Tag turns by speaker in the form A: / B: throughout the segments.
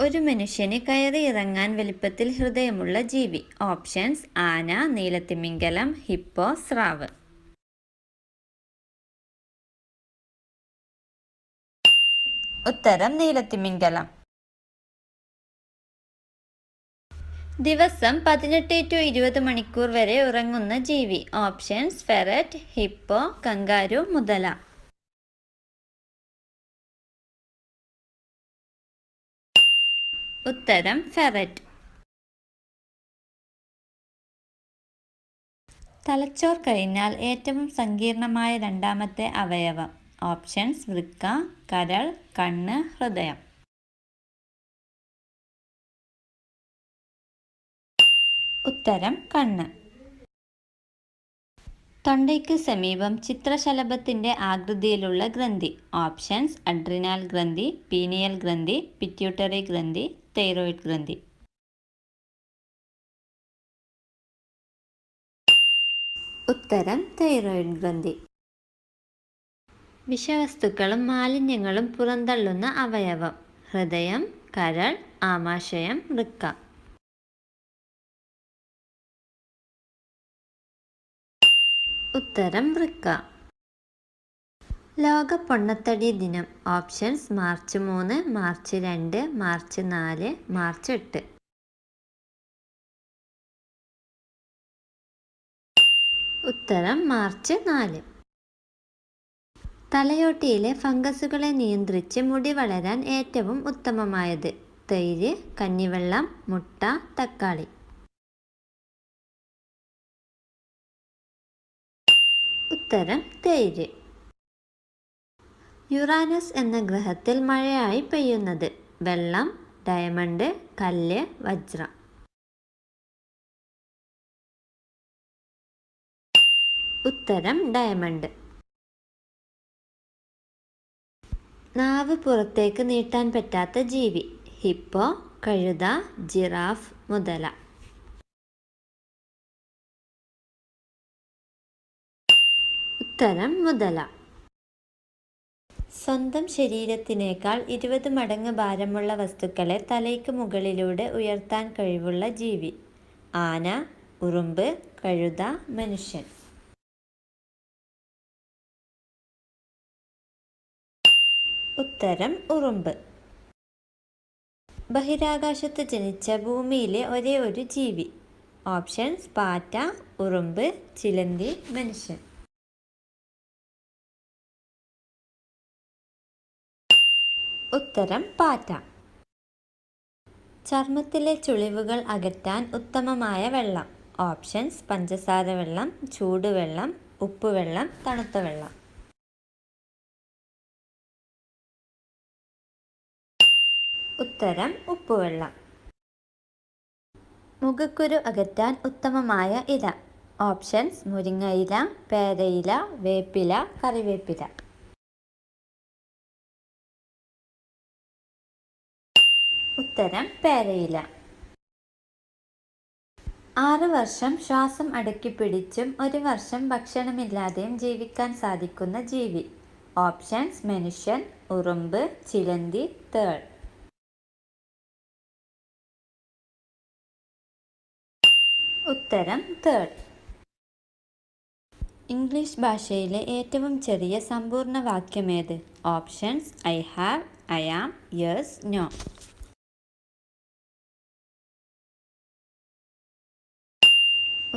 A: ഒരു മനുഷ്യന് കയറി ഇറങ്ങാൻ വലിപ്പത്തിൽ ഹൃദയമുള്ള ജീവി. ഓപ്ഷൻസ്: ആന, നീലത്തിമിംഗലം, ഹിപ്പോ, സ്രാവ്. ഉത്തരം നീലത്തിമിംഗലം. ദിവസം 18 to 20 മണിക്കൂർ വരെ ഉറങ്ങുന്ന ജീവി. ഓപ്ഷൻസ്: ഫെററ്റ്, ഹിപ്പോ, കങ്കാരു, മുതല. ഉത്തരം: ഫെററ്റ്. തലച്ചോർ കഴിഞ്ഞാൽ ഏറ്റവും സങ്കീർണമായ രണ്ടാമത്തെ അവയവം. ഓപ്ഷൻസ്: വൃക്ക, കരൾ, കണ്ണ്, ഹൃദയം. ഉത്തരം: കണ്ണ്. തൊണ്ടയ്ക്ക് സമീപം ചിത്രശലഭത്തിന്റെ ആകൃതിയിലുള്ള ഗ്രന്ഥി. ഓപ്ഷൻസ്: അഡ്രിനാൽ ഗ്രന്ഥി, പീനിയൽ ഗ്രന്ഥി, പിറ്റ്യൂട്ടറി ഗ്രന്ഥി, തൈറോയ്ഡ് ഗ്രന്ഥി. ഉത്തരം: തൈറോയ്ഡ് ഗ്രന്ഥി. വിഷവസ്തുക്കളും മാലിന്യങ്ങളും പുറന്തള്ളുന്ന അവയവം. ഹൃദയം, കരൾ, ആമാശയം, വൃക്ക. ഉത്തരം: വൃക്ക. ലോക പൊണ്ണത്തടി ദിനം. Options: March 3, March 2, March 4, March 8. ഉത്തരം: മാർച്ച് 4. തലയോട്ടിയിലെ ഫംഗസുകളെ നിയന്ത്രിച്ച് മുടി വളരാൻ ഏറ്റവും ഉത്തമമായത്. തൈര്, കഞ്ഞിവെള്ളം, മുട്ട, തക്കാളി. ഉത്തരം: തൈര്. യുറാനസ് എന്ന ഗ്രഹത്തിൽ മഴയായി പെയ്യുന്നത്. വെള്ളം, ഡയമണ്ട്, കല്ല്, വജ്രം. ഉത്തരം: ഡയമണ്ട്. നാവ് പുറത്തേക്ക് നീട്ടാൻ പറ്റാത്ത ജീവി. ഹിപ്പോ, കഴുത, ജിറാഫ്, മുതല. ഉത്തരം: മുതല. സ്വന്തം ശരീരത്തിനേക്കാൾ 20 മടങ്ങ് ഭാരമുള്ള വസ്തുക്കളെ തലയ്ക്ക് മുകളിലൂടെ ഉയർത്താൻ കഴിവുള്ള ജീവി. ആന, ഉറുമ്പ്, കഴുത, മനുഷ്യൻ. ഉത്തരം: ഉറുമ്പ്. ബഹിരാകാശത്ത് ജനിച്ച ഭൂമിയിലെ ഒരേ ഒരു ജീവി. ഓപ്ഷൻസ്: പാറ്റ, ഉറുമ്പ്, ചിലന്തി, മനുഷ്യൻ. ഉത്തരം: പാറ്റ. ചർമ്മത്തിലെ ചുളിവുകൾ അകറ്റാൻ ഉത്തമമായ വെള്ളം. ഓപ്ഷൻസ്: പഞ്ചസാര വെള്ളം, ചൂടുവെള്ളം, ഉപ്പുവെള്ളം, തണുത്ത വെള്ളം. ഉത്തരം: ഉപ്പുവെള്ളം. മുഖക്കുരു അകറ്റാൻ ഉത്തമമായ ഇല. ഓപ്ഷൻസ്: മുരിങ്ങയില, പേരയില, വേപ്പില, കറിവേപ്പില. ഉത്തരം: പേരയില. 6 വർഷം ശ്വാസം അടക്കിപ്പിടിച്ചും 1 വർഷം ഭക്ഷണമില്ലാതെയും ജീവിക്കാൻ സാധിക്കുന്ന ജീവി. ഓപ്ഷൻസ്: മനുഷ്യൻ, ഉറുമ്പ്, ചിലന്തി, തേൾ. ഉത്തരം: തേൾ. ഇംഗ്ലീഷ് ഭാഷയിലെ ഏറ്റവും ചെറിയ സമ്പൂർണ്ണ വാക്യമേത്? Options: I have, I am, yes, no.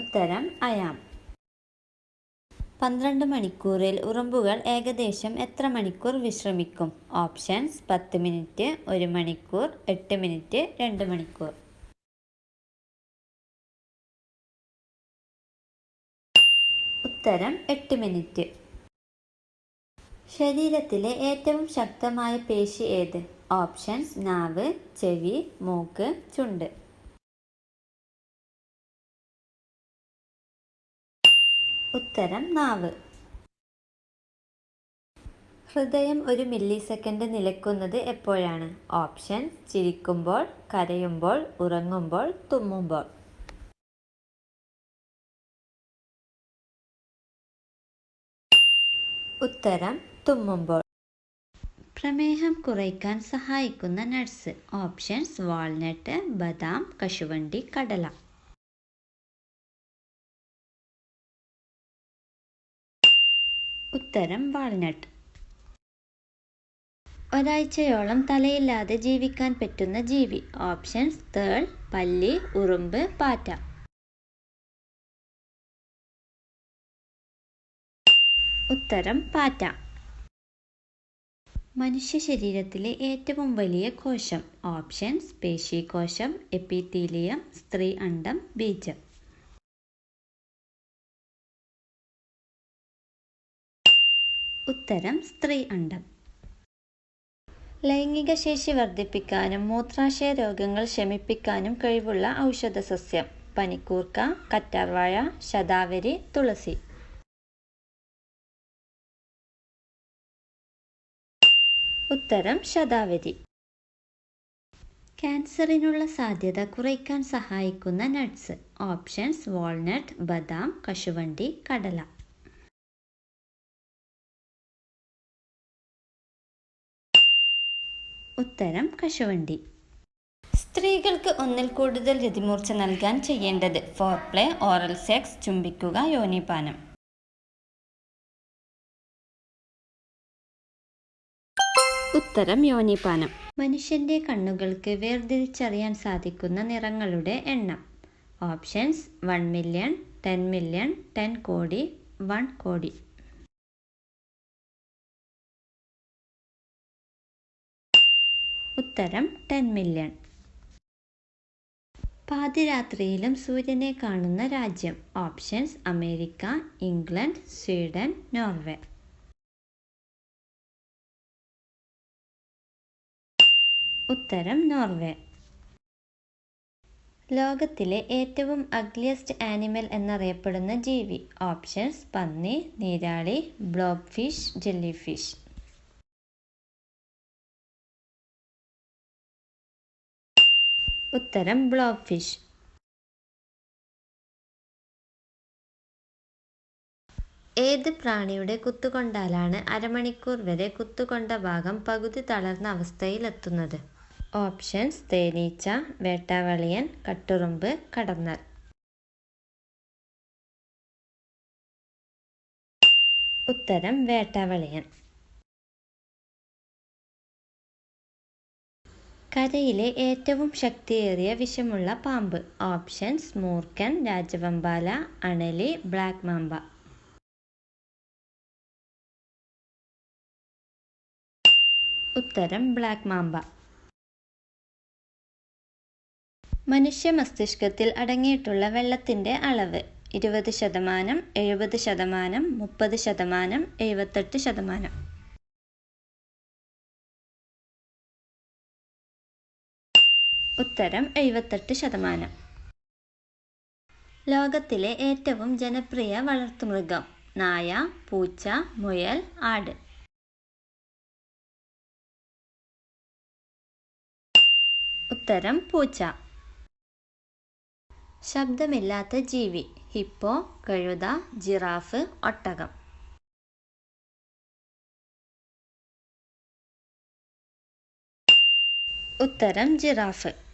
A: ഉത്തരം: ഐ ആം. 12 മണിക്കൂറിൽ ഉറുമ്പുകൾ ഏകദേശം എത്ര മണിക്കൂർ വിശ്രമിക്കും? ഓപ്ഷൻസ്: 10 മിനിറ്റ്, 1 മണിക്കൂർ, 8 മിനിറ്റ്, 2 മണിക്കൂർ. ഉത്തരം: 8 മിനിറ്റ്. ശരീരത്തിലെ ഏറ്റവും ശക്തമായ പേശി ഏത്? ഓപ്ഷൻസ്: നാവ്, ചെവി, മൂക്ക്, ചുണ്ട്. ഉത്തരം: നാവ്. ഹൃദയം 1 മില്ലി സെക്കൻഡ് നിലയ്ക്കുന്നത് എപ്പോഴാണ്? ഓപ്ഷൻസ്: ചിരിക്കുമ്പോൾ, കരയുമ്പോൾ, ഉറങ്ങുമ്പോൾ, തുമ്മുമ്പോൾ. ഉത്തരം: തുമ്മുമ്പോൾ. പ്രമേഹം കുറയ്ക്കാൻ സഹായിക്കുന്ന നട്ട്സ്. ഓപ്ഷൻസ് വാൾനട്ട്, ബദാം, കശുവണ്ടി, കടല. ഉത്തരം വാൾനട്ട്. ഒരാഴ്ചയോളം തലയില്ലാതെ ജീവിക്കാൻ പറ്റുന്ന ജീവി. ഓപ്ഷൻസ് തേൾ, പല്ലി, ഉറുമ്പ്, പാറ്റ. ഉത്തരം പാറ്റ. മനുഷ്യ ശരീരത്തിലെ ഏറ്റവും വലിയ കോശം. ഓപ്ഷൻസ് പേശീകോശം, എപ്പിത്തീലിയം, സ്ത്രീ അണ്ഡം, ബീജം. ഉത്തരം സ്ത്രീ അണ്ഡം. ലൈംഗിക ശേഷി വർദ്ധിപ്പിക്കാനും മൂത്രാശയ രോഗങ്ങൾ ശമിപ്പിക്കാനും കഴിവുള്ള ഔഷധസസ്യം. പനിക്കൂർക്ക, കറ്റാർവാഴ, ശതാവരി, തുളസി. ഉത്തരം ശതാവരി. ക്യാൻസറിനുള്ള സാധ്യത കുറയ്ക്കാൻ സഹായിക്കുന്ന നട്ട്സ്. ഓപ്ഷൻസ് വാൾനട്ട്, ബദാം, കശുവണ്ടി, കടല. ഉത്തരം കശുവണ്ടി. സ്ത്രീകൾക്ക് ഒന്നിൽ കൂടുതൽ രതിമൂർച്ച നൽകാൻ ചെയ്യേണ്ടത്. ഫോർപ്ലേ, ഓറൽ സെക്സ്, ചുംബിക്കുക, യോനിപാനം. ഉത്തരം യോനിപാനം. മനുഷ്യന്റെ കണ്ണുകൾക്ക് വേർതിരിച്ചറിയാൻ സാധിക്കുന്ന നിറങ്ങളുടെ എണ്ണം. ഓപ്ഷൻസ് 1 മില്യൺ, 10 മില്യൺ, 10 കോടി, 1 കോടി. ഉത്തരം 10 മില്യൺ. പാതിരാത്രിയിലും സൂര്യനെ കാണുന്ന രാജ്യം. Options America, England, Sweden, Norway. ഉത്തരം നോർവേ. ലോകത്തിലെ ഏറ്റവും അഗ്ലിയസ്റ്റ് ആനിമൽ എന്നറിയപ്പെടുന്ന ജീവി. ഓപ്ഷൻസ് പന്നി, നീരാളി, ബ്ലോബ് ഫിഷ്, ജെല്ലി ഫിഷ്. ഉത്തരം ബ്ലോബ് ഫിഷ്. ഏത് പ്രാണിയുടെ കുത്തുകൊണ്ടാലാണ് അരമണിക്കൂർ വരെ കുത്തുകൊണ്ട ഭാഗം പകുതി തളർന്ന അവസ്ഥയിലെത്തുന്നത്? ഓപ്ഷൻസ് തേനീച്ച, വേട്ടാവളിയൻ, കട്ടുറുമ്പ്, കടന്നൽ. ഉത്തരം വേട്ടാവളിയൻ. കരയിലെ ഏറ്റവും ശക്തിയേറിയ വിഷമുള്ള പാമ്പ്. ഓപ്ഷൻസ് മൂർഖൻ, രാജവെമ്പാല, അണലി, ബ്ലാക്ക് മാമ്പ. ഉത്തരം ബ്ലാക്ക് മാമ്പ. മനുഷ്യ മസ്തിഷ്കത്തിൽ അടങ്ങിയിട്ടുള്ള വെള്ളത്തിന്റെ അളവ്. 20%, 70%, 30%, 78%. ഉത്തരം 78%. ലോകത്തിലെ ഏറ്റവും ജനപ്രിയ വളർത്തുമൃഗം. നായ, പൂച്ച, മുയൽ, ആട്. ഉത്തരം പൂച്ച. ശബ്ദമില്ലാത്ത ജീവി. ഹിപ്പോ, കഴുത, ജിറാഫ്, ഒട്ടകം. ഉത്തരം ജിറാഫ്.